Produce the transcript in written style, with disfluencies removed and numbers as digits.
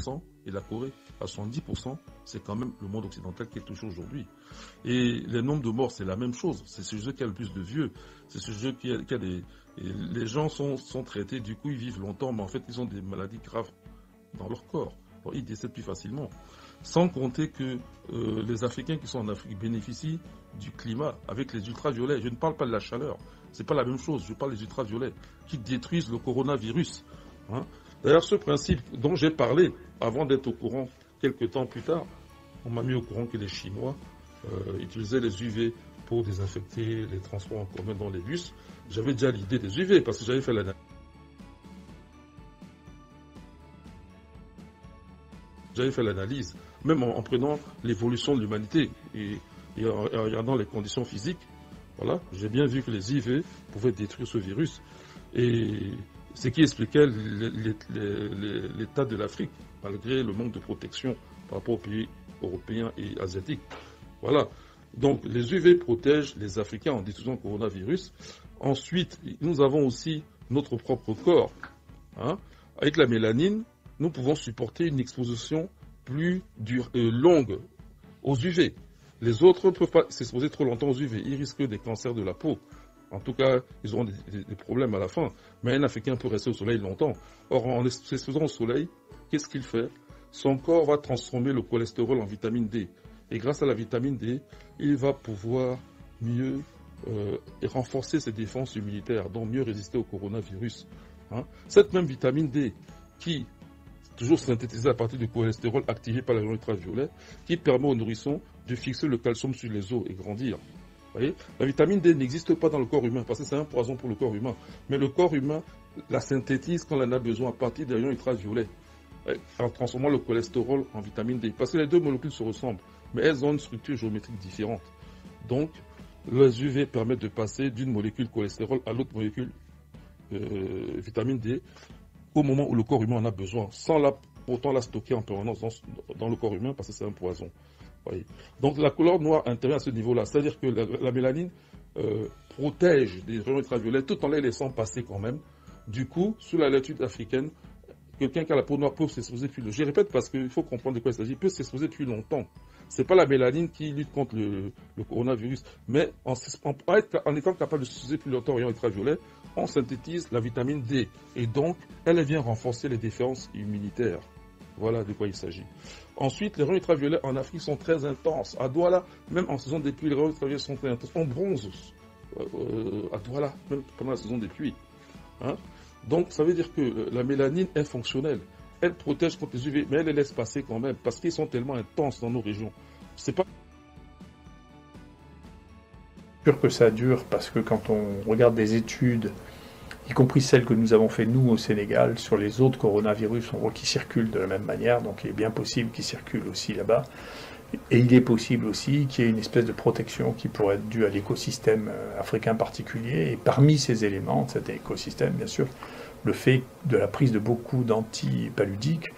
10%, et la Corée à 70%, c'est quand même le monde occidental qui est touché aujourd'hui. Et les nombres de morts, c'est la même chose. C'est ce jeu qui a le plus de vieux. C'est ce jeu qui a des... Et les gens sont traités, du coup ils vivent longtemps, mais en fait ils ont des maladies graves dans leur corps. Alors, ils décèdent plus facilement. Sans compter que les Africains qui sont en Afrique bénéficient du climat avec les ultraviolets. Je ne parle pas de la chaleur, c'est pas la même chose. Je parle des ultraviolets qui détruisent le coronavirus. Hein. D'ailleurs, ce principe dont j'ai parlé avant d'être au courant quelques temps plus tard, on m'a mis au courant que les Chinois utilisaient les UV pour désinfecter les transports en commun dans les bus. J'avais déjà l'idée des UV parce que j'avais fait l'analyse. Même en prenant l'évolution de l'humanité et en regardant les conditions physiques. Voilà, j'ai bien vu que les UV pouvaient détruire ce virus. Et ce qui expliquait l'état de l'Afrique, malgré le manque de protection par rapport aux pays européens et asiatiques. Voilà. Donc, les UV protègent les Africains en détruisant le coronavirus. Ensuite, nous avons aussi notre propre corps. Hein. Avec la mélanine, nous pouvons supporter une exposition plus longue aux UV. Les autres ne peuvent pas s'exposer trop longtemps aux UV. Ils risquent des cancers de la peau. En tout cas, ils auront des problèmes à la fin. Mais un Africain peut rester au soleil longtemps. Or, en s'exposant au soleil, qu'est-ce qu'il fait? Son corps va transformer le cholestérol en vitamine D. Et grâce à la vitamine D, il va pouvoir mieux renforcer ses défenses immunitaires, donc mieux résister au coronavirus. Hein. Cette même vitamine D, qui toujours synthétisée à partir du cholestérol activé par les rayons ultraviolets, qui permet aux nourrissons de fixer le calcium sur les os et grandir. Vous voyez, la vitamine D n'existe pas dans le corps humain parce que c'est un poison pour le corps humain. Mais le corps humain la synthétise quand on en a besoin à partir des rayons ultraviolets, en transformant le cholestérol en vitamine D. Parce que les deux molécules se ressemblent, mais elles ont une structure géométrique différente. Donc, les UV permettent de passer d'une molécule cholestérol à l'autre molécule vitamine D au moment où le corps humain en a besoin, sans pourtant la stocker en permanence dans le corps humain parce que c'est un poison. Voyez. Donc la couleur noire intervient à ce niveau-là, c'est-à-dire que la mélanine protège des rayons ultraviolets tout en les laissant passer quand même. Du coup, sous la latitude africaine, quelqu'un qui a la peau noire peut s'exposer plus longtemps. Je répète parce qu'il faut comprendre de quoi il s'agit, peut s'exposer plus longtemps. C'est pas la mélanine qui lutte contre le coronavirus, mais en étant capable de s'exposer plus longtemps aux rayons ultraviolets, on synthétise la vitamine D et donc elle vient renforcer les défenses immunitaires. Voilà de quoi il s'agit. Ensuite, les rayons ultraviolets en Afrique sont très intenses. À Douala, même en saison des pluies, les rayons ultraviolets sont très intenses. On bronze à Douala, même pendant la saison des pluies. Hein. Donc, ça veut dire que la mélanine est fonctionnelle. Elle protège contre les UV, mais elle les laisse passer quand même, parce qu'ils sont tellement intenses dans nos régions. C'est pas sûr que ça dure, parce que quand on regarde des études, y compris celles que nous avons fait nous au Sénégal, sur les autres coronavirus, on voit qu'ils circulent de la même manière, donc il est bien possible qu'ils circulent aussi là-bas. Et il est possible aussi qu'il y ait une espèce de protection qui pourrait être due à l'écosystème africain particulier. Et parmi ces éléments de cet écosystème, bien sûr, le fait de la prise de beaucoup d'antipaludiques